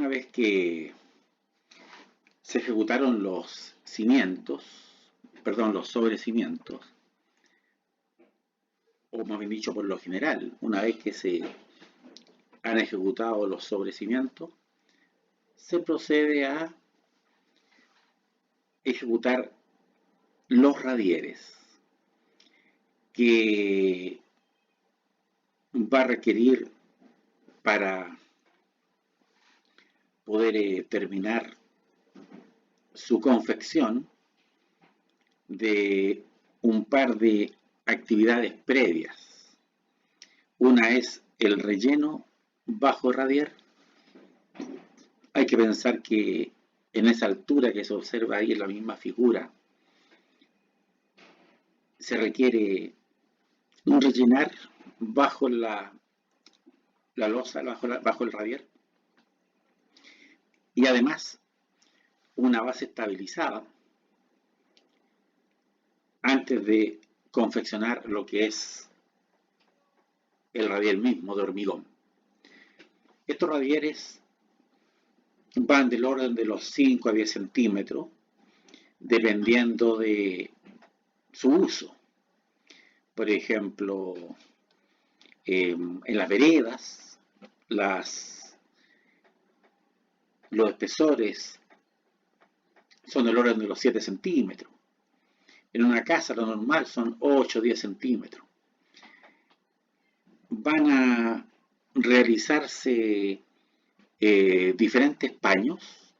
una vez que se ejecutaron los cimientos, perdón, los sobrecimientos, o más bien dicho, por lo general, una vez que se han ejecutado los sobrecimientos, se procede a ejecutar los radieres, que va a requerir para poder terminar su confección de un par de actividades previas. Una es el relleno bajo radier. Hay que pensar que en esa altura que se observa ahí en la misma figura, se requiere un rellenar bajo la losa, bajo el radier, y además una base estabilizada antes de confeccionar lo que es el radier mismo de hormigón. Estos radieres van del orden de los 5 a 10 centímetros, dependiendo de su uso. Por ejemplo, en las veredas, los espesores son del orden de los 7 centímetros. En una casa lo normal son 8 o 10 centímetros. Van a realizarse diferentes paños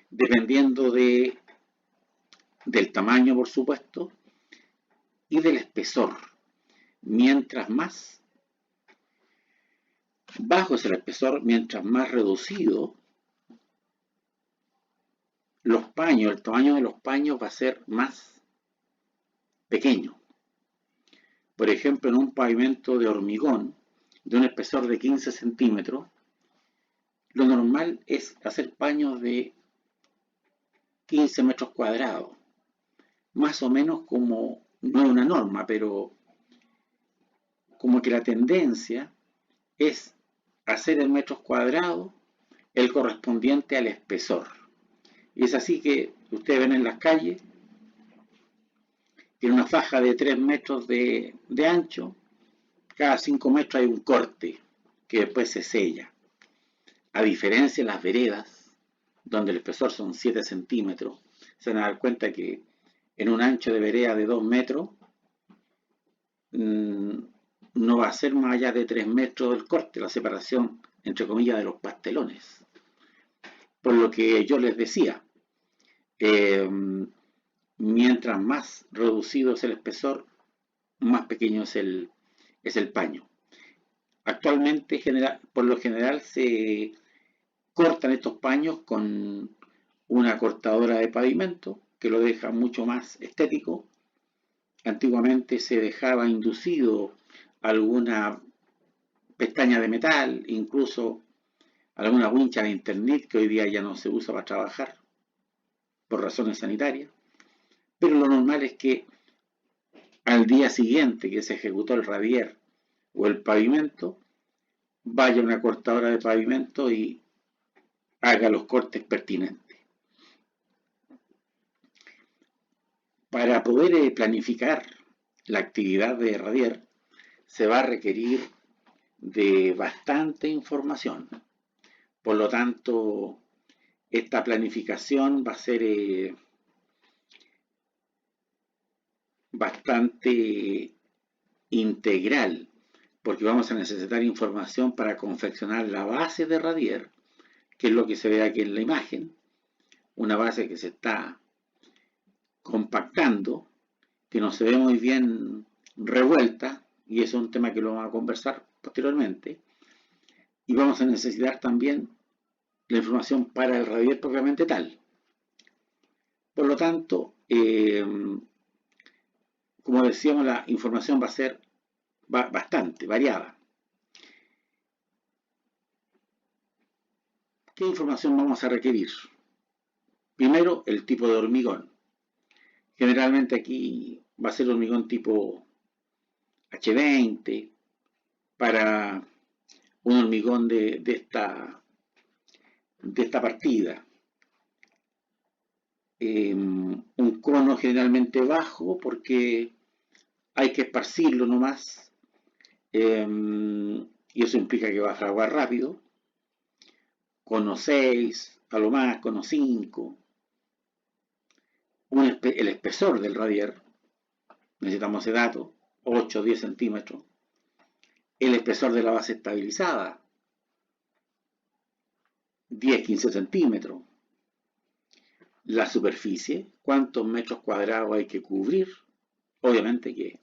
dependiendo del tamaño, por supuesto, y del espesor. Mientras más bajo es el espesor, mientras más reducido los paños, el tamaño de los paños va a ser más pequeño. Por ejemplo, en un pavimento de hormigón de un espesor de 15 centímetros, lo normal es hacer paños de 15 metros cuadrados, más o menos, como, no es una norma, pero como que la tendencia es hacer en metros cuadrados el correspondiente al espesor. Y es así que ustedes ven en las calles, tiene una faja de 3 metros de ancho, cada 5 metros hay un corte que después se sella. A diferencia de las veredas, donde el espesor son 7 centímetros, se van a dar cuenta que en un ancho de vereda de 2 metros, no va a ser más allá de 3 metros el corte, la separación, entre comillas, de los pastelones. Por lo que yo les decía, mientras más reducido es el espesor, más pequeño es el paño. Actualmente, por lo general, se cortan estos paños con una cortadora de pavimento, que lo deja mucho más estético. Antiguamente se dejaba inducido alguna pestaña de metal, incluso alguna wincha de internet que hoy día ya no se usa para trabajar por razones sanitarias. Pero lo normal es que al día siguiente que se ejecutó el radier o el pavimento, vaya una cortadora de pavimento y haga los cortes pertinentes. Para poder planificar la actividad de radier, se va a requerir de bastante información. Por lo tanto, esta planificación va a ser bastante integral, porque vamos a necesitar información para confeccionar la base de radier, que es lo que se ve aquí en la imagen, una base que se está compactando, que no se ve muy bien revuelta, y eso es un tema que lo vamos a conversar posteriormente. Y vamos a necesitar también la información para el radier propiamente tal. Por lo tanto, como decíamos, la información va a ser bastante variada. ¿Qué información vamos a requerir? Primero, el tipo de hormigón. Generalmente aquí va a ser hormigón tipo H20, para un hormigón de esta de esta partida. Un cono generalmente bajo porque hay que esparcirlo nomás, y eso implica que va a fraguar rápido. Cono 6, a lo más cono 5. El espesor del radier, necesitamos ese dato, 8 o 10 centímetros. El espesor de la base estabilizada, 10-15 centímetros. La superficie, cuántos metros cuadrados hay que cubrir. Obviamente que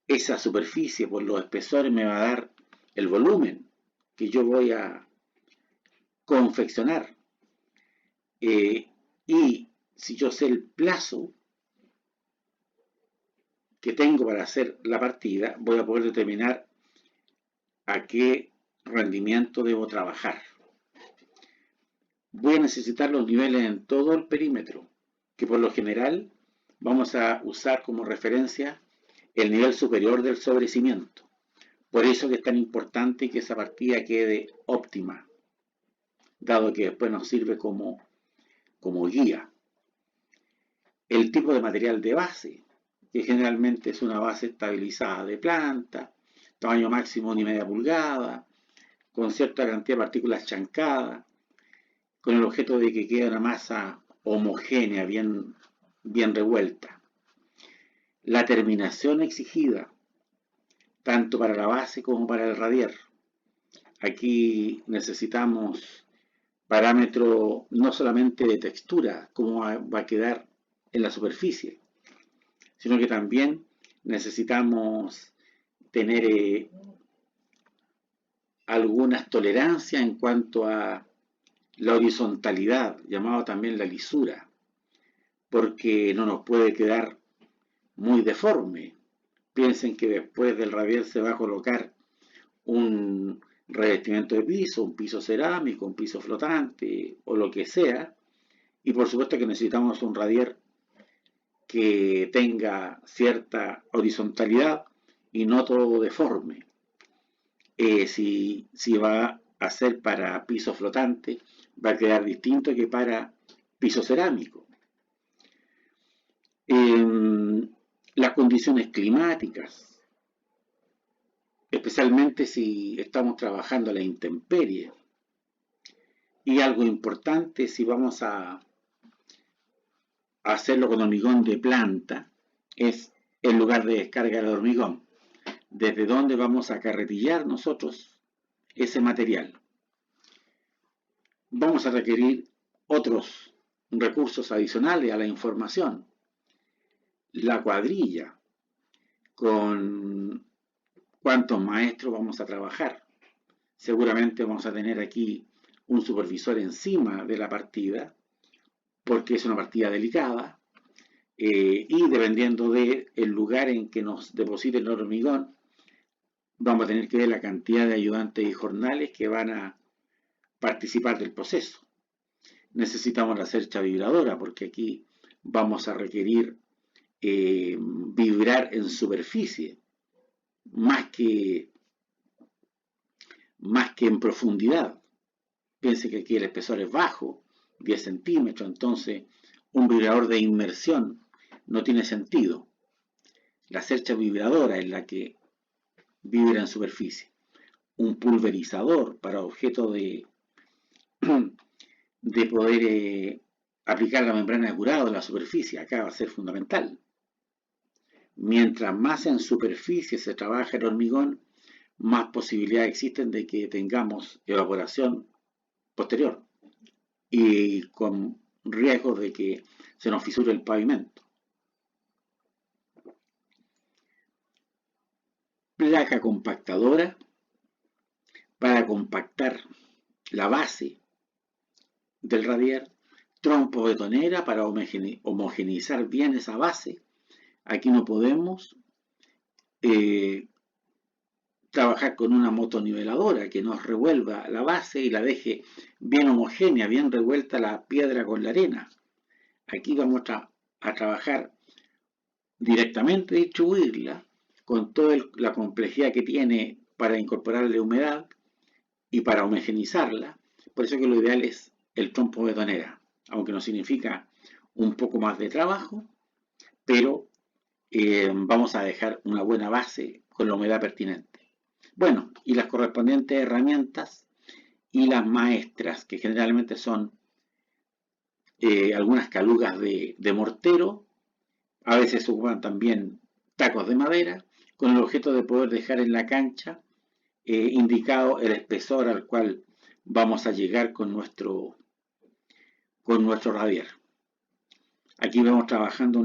esa superficie por los espesores me va a dar el volumen que yo voy a confeccionar. Y si yo sé el plazo que tengo para hacer la partida, voy a poder determinar a qué rendimiento debo trabajar. Voy a necesitar los niveles en todo el perímetro, que por lo general vamos a usar como referencia el nivel superior del sobrecimiento. Por eso que es tan importante que esa partida quede óptima, dado que después nos sirve como guía. El tipo de material de base, que generalmente es una base estabilizada de planta, tamaño máximo 1,5 pulgadas, con cierta cantidad de partículas chancadas, con el objeto de que quede una masa homogénea, bien revuelta. La terminación exigida, tanto para la base como para el radier. Aquí necesitamos parámetros no solamente de textura, cómo va a quedar en la superficie, sino que también necesitamos tener algunas tolerancias en cuanto a la horizontalidad, llamado también la lisura, porque no nos puede quedar muy deforme. Piensen que después del radier se va a colocar un revestimiento de piso, un piso cerámico, un piso flotante o lo que sea, y por supuesto que necesitamos un radier que tenga cierta horizontalidad y no todo deforme. Si va a ser para piso flotante, va a quedar distinto que para piso cerámico. Las condiciones climáticas, especialmente si estamos trabajando a la intemperie. Y algo importante, si vamos a hacerlo con hormigón de planta, es el lugar de descarga del hormigón, desde donde vamos a carretillar nosotros ese material. Vamos a requerir otros recursos adicionales a la información. La cuadrilla, con cuántos maestros vamos a trabajar. Seguramente vamos a tener aquí un supervisor encima de la partida, porque es una partida delicada, y dependiendo del lugar en que nos depositen el hormigón, vamos a tener que ver la cantidad de ayudantes y jornales que van a participar del proceso. Necesitamos la cercha vibradora, porque aquí vamos a requerir vibrar en superficie, más que en profundidad. Piense que aquí el espesor es bajo, 10 centímetros, entonces un vibrador de inmersión no tiene sentido. La cercha vibradora es la que vibra en superficie. Un pulverizador para objeto de poder aplicar la membrana de curado en la superficie, acá va a ser fundamental. Mientras más en superficie se trabaja el hormigón, más posibilidades existen de que tengamos evaporación posterior y con riesgos de que se nos fisure el pavimento. Placa compactadora para compactar la base del radier, trompo betonera para homogeneizar bien esa base. Aquí no podemos trabajar con una motoniveladora que nos revuelva la base y la deje bien homogénea, bien revuelta la piedra con la arena. Aquí vamos a trabajar directamente, distribuirla con toda la complejidad que tiene para incorporarle humedad y para homogeneizarla, Por eso que lo ideal es el trompo betonera, aunque no significa un poco más de trabajo, pero vamos a dejar una buena base con la humedad pertinente. Bueno, y las correspondientes herramientas y las maestras, que generalmente son algunas calugas de mortero, a veces se ocupan también tacos de madera, con el objeto de poder dejar en la cancha indicado el espesor al cual vamos a llegar con nuestro radier. Aquí vemos trabajando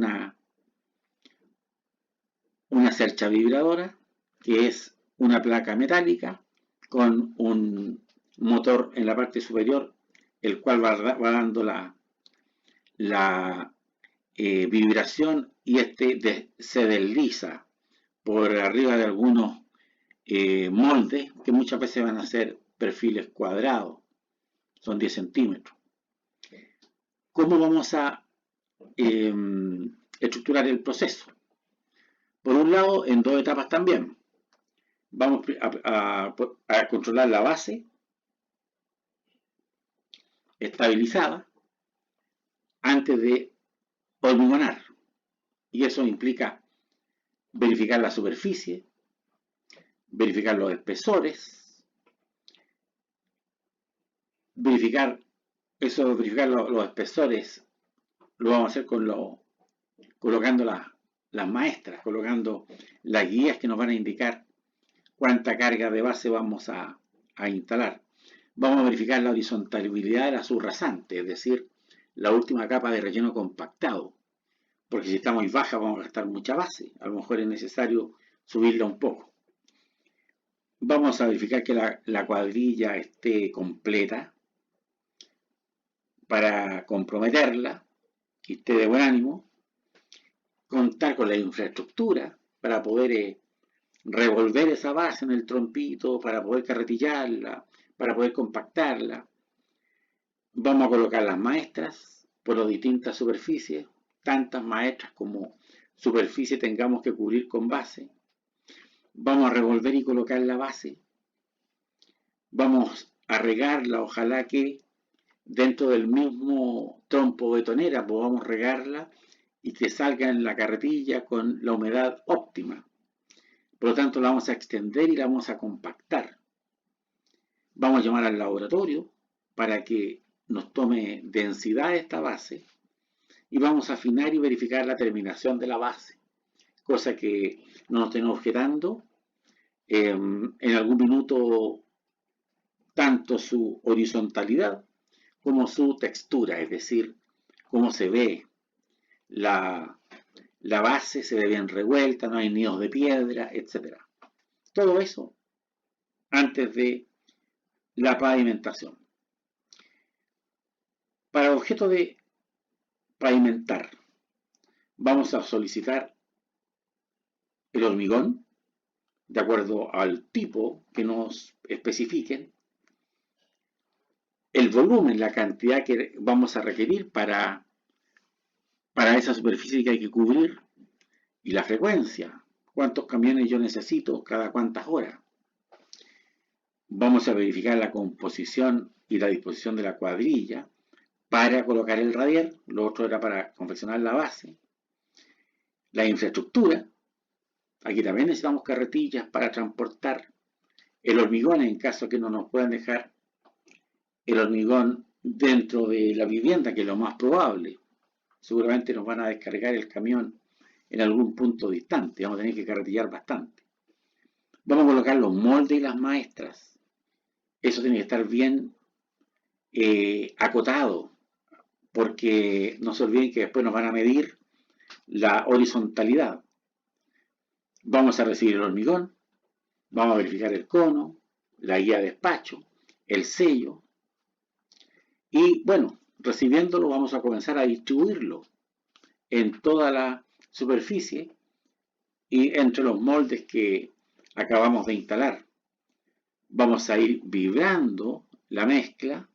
una cercha vibradora, que es una placa metálica con un motor en la parte superior, el cual va dando la vibración, y se desliza por arriba de algunos moldes que muchas veces van a ser perfiles cuadrados, son 10 centímetros. ¿Cómo vamos a estructurar el proceso? Por un lado, en dos etapas también. Vamos a controlar la base estabilizada antes de hormigonar. Y eso implica verificar la superficie, verificar los espesores, verificar los espesores lo vamos a hacer colocando las maestras, colocando las guías que nos van a indicar cuánta carga de base vamos a instalar. Vamos a verificar la horizontalidad de la subrasante, es decir, la última capa de relleno compactado, porque si está muy baja vamos a gastar mucha base, a lo mejor es necesario subirla un poco. Vamos a verificar que la cuadrilla esté completa para comprometerla, que esté de buen ánimo, contar con la infraestructura para poder revolver esa base en el trompito, para poder carretillarla, para poder compactarla. Vamos a colocar las maestras por las distintas superficies, tantas maestras como superficie tengamos que cubrir con base. Vamos a revolver y colocar la base. Vamos a regarla, ojalá que dentro del mismo trompo betonera podamos regarla y que salga en la carretilla con la humedad óptima. Por lo tanto, la vamos a extender y la vamos a compactar. Vamos a llamar al laboratorio para que nos tome densidad esta base y vamos a afinar y verificar la terminación de la base, cosa que no nos estén objetando en algún minuto tanto su horizontalidad como su textura, es decir, cómo se ve la base, se ve bien revuelta, no hay nidos de piedra, etc. Todo eso antes de la pavimentación. Para el objeto de pavimentar, vamos a solicitar el hormigón de acuerdo al tipo que nos especifiquen, el volumen, la cantidad que vamos a requerir para esa superficie que hay que cubrir, y la frecuencia, cuántos camiones yo necesito cada cuántas horas. Vamos a verificar la composición y la disposición de la cuadrilla para colocar el radier, lo otro era para confeccionar la base. La infraestructura, aquí también necesitamos carretillas para transportar el hormigón en caso que no nos puedan dejar el hormigón dentro de la vivienda, que es lo más probable. Seguramente nos van a descargar el camión en algún punto distante, vamos a tener que carretillar bastante. Vamos a colocar los moldes y las maestras. Eso tiene que estar bien acotado, porque no se olviden que después nos van a medir la horizontalidad. Vamos a recibir el hormigón, vamos a verificar el cono, la guía de despacho, el sello, y bueno, recibiéndolo vamos a comenzar a distribuirlo en toda la superficie y entre los moldes que acabamos de instalar. Vamos a ir vibrando la mezcla.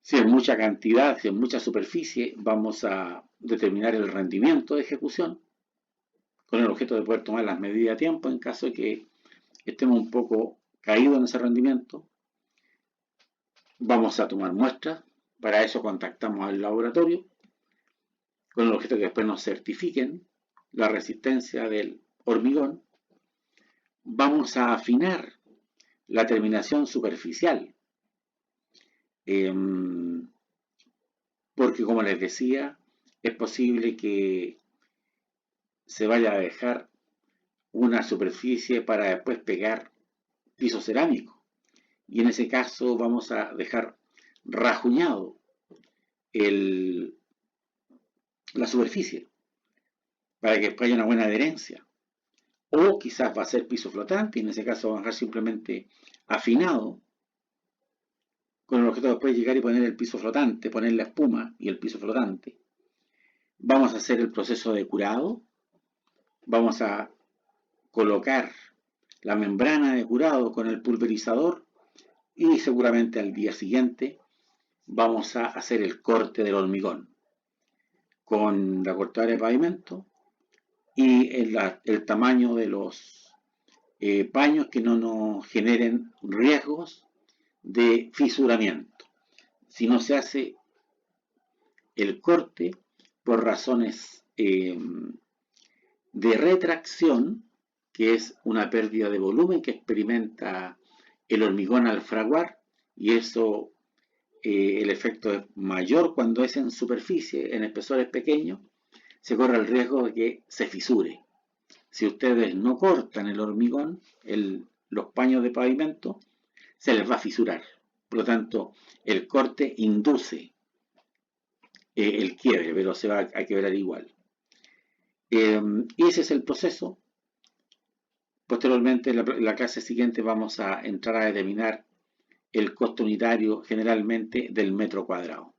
Si es mucha cantidad, si es mucha superficie, vamos a determinar el rendimiento de ejecución con el objeto de poder tomar las medidas a tiempo en caso de que estemos un poco caídos en ese rendimiento. Vamos a tomar muestras, para eso contactamos al laboratorio, con el objeto que después nos certifiquen la resistencia del hormigón. Vamos a afinar la terminación superficial, porque como les decía, es posible que se vaya a dejar una superficie para después pegar piso cerámico. Y en ese caso vamos a dejar rajuñado la superficie para que después haya una buena adherencia. O quizás va a ser piso flotante y en ese caso va a dejar simplemente afinado con el objeto de después llegar y poner el piso flotante, poner la espuma y el piso flotante. Vamos a hacer el proceso de curado. Vamos a colocar la membrana de curado con el pulverizador y seguramente al día siguiente vamos a hacer el corte del hormigón con la cortadora de pavimento y el tamaño de los paños que no nos generen riesgos de fisuramiento. Si no se hace el corte por razones de retracción, que es una pérdida de volumen que experimenta el hormigón al fraguar, y eso el efecto es mayor cuando es en superficie, en espesores pequeños, se corre el riesgo de que se fisure. Si ustedes no cortan el hormigón, los paños de pavimento, se les va a fisurar. Por lo tanto, el corte induce el quiebre, pero se va a quebrar igual. Y ese es el proceso. Posteriormente, en la clase siguiente vamos a entrar a determinar el costo unitario generalmente del metro cuadrado.